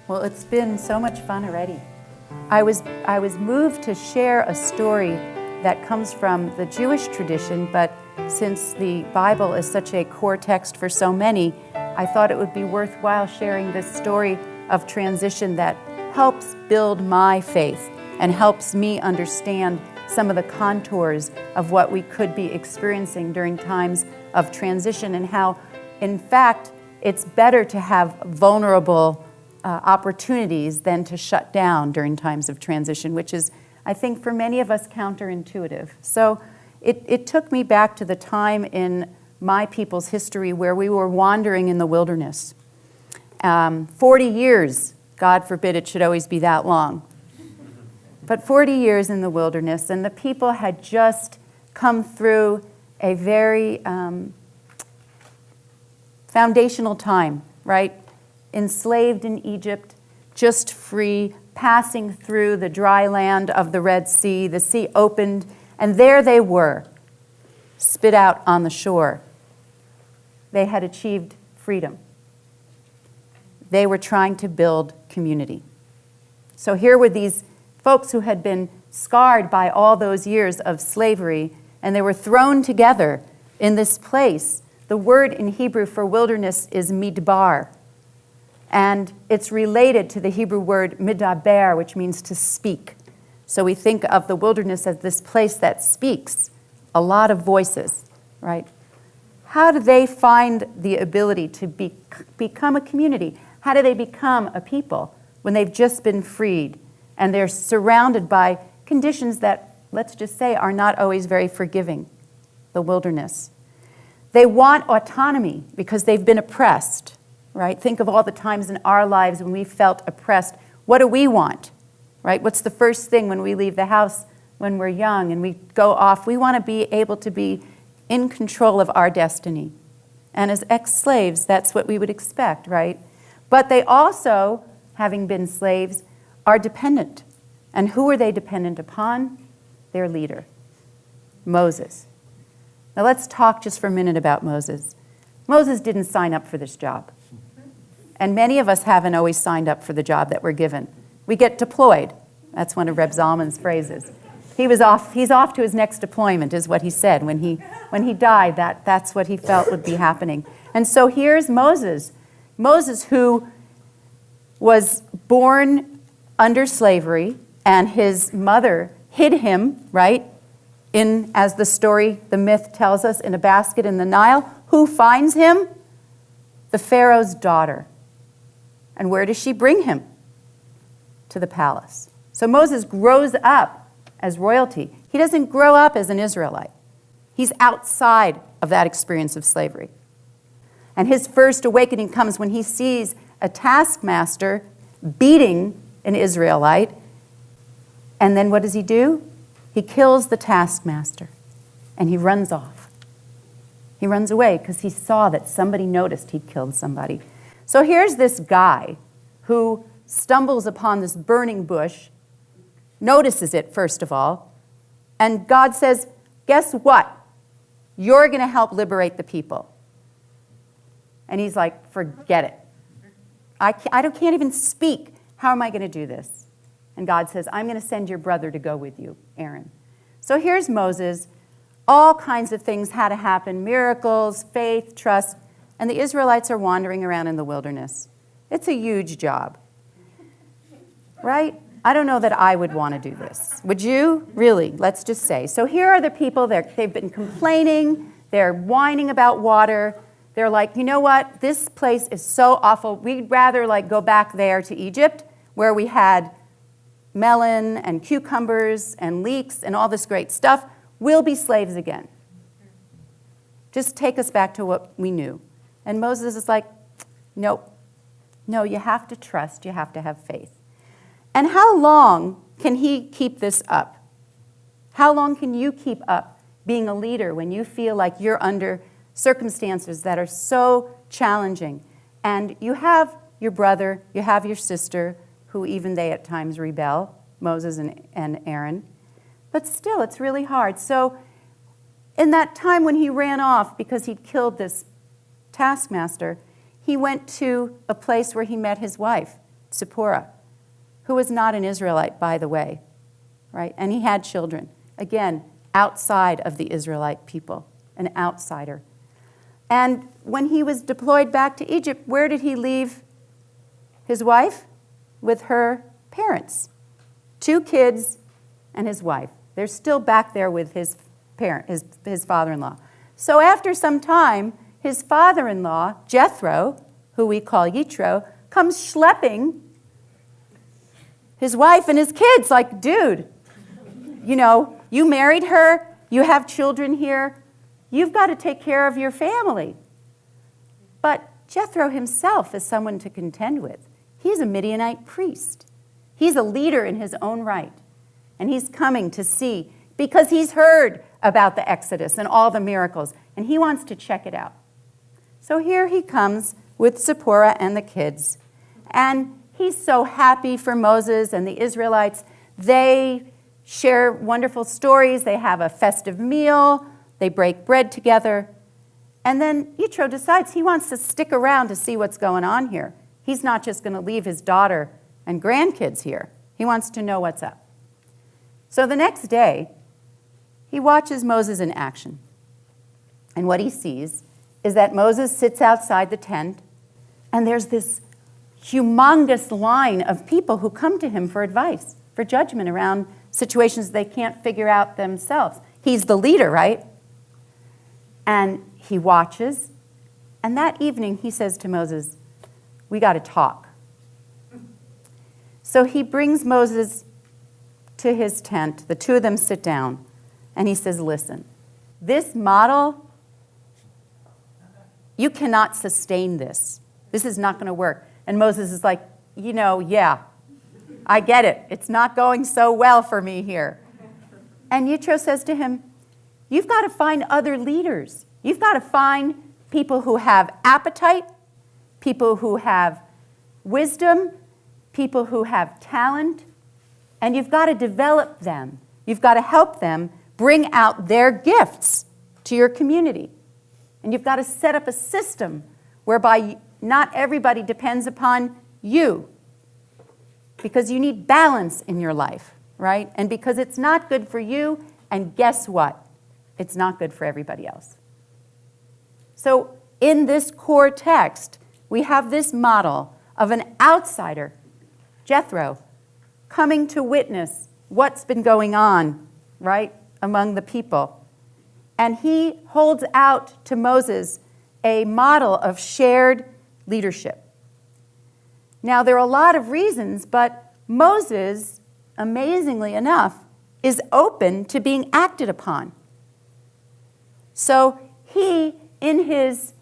Well, it's been so much fun already. I was moved to share a story that comes from the Jewish tradition, but since the Bible is such a core text for so many, I thought it would be worthwhile sharing this story of transition that helps build my faith and helps me understand some of the contours of what we could be experiencing during times of transition, and how, in fact, it's better to have vulnerable opportunities than to shut down during times of transition, which is, I think, for many of us counterintuitive. So it took me back to the time in my people's history where we were wandering in the wilderness. 40 years, God forbid it should always be that long, but 40 years in the wilderness, and the people had just come through a very foundational time, right? Enslaved in Egypt, just free, passing through the dry land of the Red Sea. The sea opened, and there they were, spit out on the shore. They had achieved freedom. They were trying to build community. So here were these folks who had been scarred by all those years of slavery, and they were thrown together in this place. The word in Hebrew for wilderness is midbar, and it's related to the Hebrew word midaber, which means to speak. So we think of the wilderness as this place that speaks, a lot of voices, right? How do they find the ability to become a community? How do they become a people when they've just been freed and they're surrounded by conditions that, let's just say, are not always very forgiving? The wilderness. They want autonomy because they've been oppressed, right? Think of all the times in our lives when we felt oppressed. What do we want, right? What's the first thing when we leave the house when we're young and we go off? We want to be able to be in control of our destiny. And as ex-slaves, that's what we would expect, right? But they also, having been slaves, are dependent. And who are they dependent upon? Their leader, Moses. Now let's talk just for a minute about Moses. Moses didn't sign up for this job. And many of us haven't always signed up for the job that we're given. We get deployed. That's one of Reb Zalman's phrases. He's off to his next deployment, is what he said. When he died, that's what he felt would be happening. And so here's Moses. Moses, who was born under slavery, and his mother hid him, right? As the story, the myth tells us, in a basket in the Nile. Who finds him? The Pharaoh's daughter. And where does she bring him? To the palace. So Moses grows up as royalty. He doesn't grow up as an Israelite. He's outside of that experience of slavery. And his first awakening comes when he sees a taskmaster beating an Israelite. And then what does he do? He kills the taskmaster, and he runs off. He runs away because he saw that somebody noticed he'd killed somebody. So here's this guy who stumbles upon this burning bush, notices it first of all, and God says, guess what? You're going to help liberate the people. And he's like, forget it. I can't even speak. How am I going to do this? And God says, I'm going to send your brother to go with you, Aaron. So here's Moses. All kinds of things had to happen, miracles, faith, trust, and the Israelites are wandering around in the wilderness. It's a huge job, right? I don't know that I would want to do this. Would you? Really, let's just say. So here are the people, they've been complaining, they're whining about water. They're like, you know what? This place is so awful. We'd rather go back there to Egypt, where we had melon and cucumbers and leeks and all this great stuff. We'll be slaves again. Just take us back to what we knew. And Moses is like, nope. No, you have to trust. You have to have faith. And how long can he keep this up? How long can you keep up being a leader when you feel like you're under circumstances that are so challenging? And you have your brother, you have your sister, who even they at times rebel, Moses and Aaron. But still, it's really hard. So in that time when he ran off because he'd killed this taskmaster, he went to a place where he met his wife, Zipporah, who was not an Israelite, by the way, right? And he had children. Again, outside of the Israelite people, an outsider. And when he was deployed back to Egypt, where did he leave his wife? With her parents. 2 kids and his wife. They're still back there with his father-in-law. So after some time, his father-in-law, Jethro, who we call Jethro, comes schlepping his wife and his kids, like, dude, you married her, you have children here, you've got to take care of your family. But Jethro himself is someone to contend with. He's a Midianite priest. He's a leader in his own right. And he's coming to see, because he's heard about the Exodus and all the miracles, and he wants to check it out. So here he comes with Zipporah and the kids. And he's so happy for Moses and the Israelites. They share wonderful stories. They have a festive meal. They break bread together. And then Jethro decides he wants to stick around to see what's going on here. He's not just going to leave his daughter and grandkids here. He wants to know what's up. So the next day, he watches Moses in action. And what he sees is that Moses sits outside the tent, and there's this humongous line of people who come to him for advice, for judgment around situations they can't figure out themselves. He's the leader, right? And he watches, and that evening he says to Moses, we got to talk. So he brings Moses to his tent. The 2 of them sit down, and he says, listen, this model, you cannot sustain this. This is not going to work. And Moses is like, yeah, I get it. It's not going so well for me here. And Jethro says to him, you've got to find other leaders. You've got to find people who have appetite, people who have wisdom, people who have talent, and you've got to develop them. You've got to help them bring out their gifts to your community. And you've got to set up a system whereby not everybody depends upon you, because you need balance in your life, right? And because it's not good for you, and guess what? It's not good for everybody else. So in this core text, we have this model of an outsider, Jethro, coming to witness what's been going on, right, among the people. And he holds out to Moses a model of shared leadership. Now, there are a lot of reasons, but Moses, amazingly enough, is open to being acted upon. So he, in his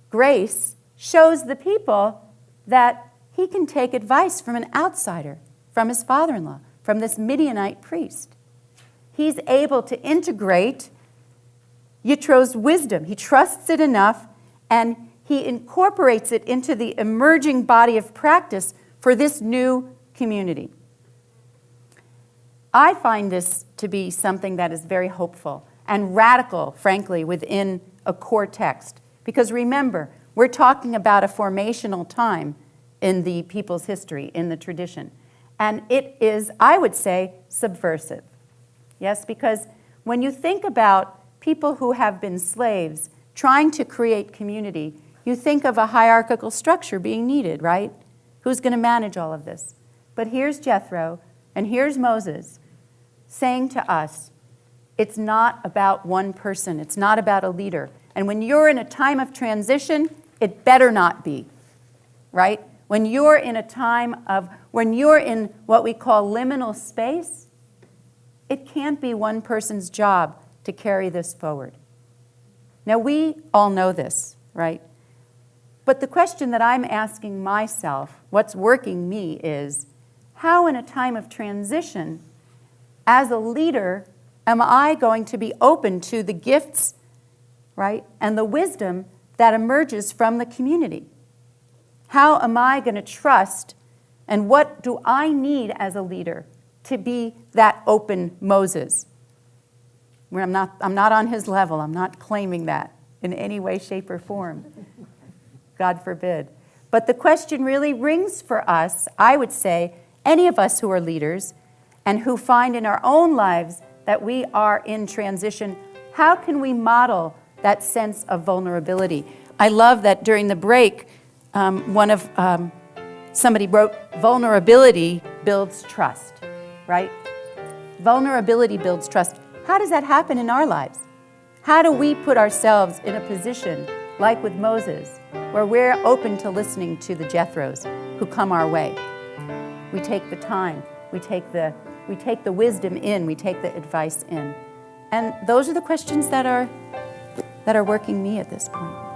grace, shows the people that he can take advice from an outsider, from his father-in-law, from this Midianite priest. He's able to integrate Jethro's wisdom. He trusts it enough, and he incorporates it into the emerging body of practice for this new community. I find this to be something that is very hopeful and radical, frankly, within a core text. Because remember, we're talking about a formational time in the people's history, in the tradition. And it is, I would say, subversive. Yes, because when you think about people who have been slaves trying to create community, you think of a hierarchical structure being needed, right? Who's going to manage all of this? But here's Jethro, and here's Moses saying to us, it's not about one person. It's not about a leader. And when you're in a time of transition, it better not be, right? When you're in a time of, when you're in what we call liminal space, it can't be one person's job to carry this forward. Now, we all know this, right? But the question that I'm asking myself, what's working me, is how in a time of transition, as a leader, am I going to be open to the gifts, right, and the wisdom that emerges from the community? How am I going to trust, and what do I need as a leader to be that open Moses? Where I'm not on his level. I'm not claiming that in any way, shape, or form. God forbid. But the question really rings for us, I would say, any of us who are leaders and who find in our own lives that we are in transition, how can we model that sense of vulnerability? I love that during the break, somebody wrote, vulnerability builds trust, right? Vulnerability builds trust. How does that happen in our lives? How do we put ourselves in a position, like with Moses, where we're open to listening to the Jethros who come our way? We take the time, we take the wisdom in, we take the advice in. And those are the questions that are working me at this point.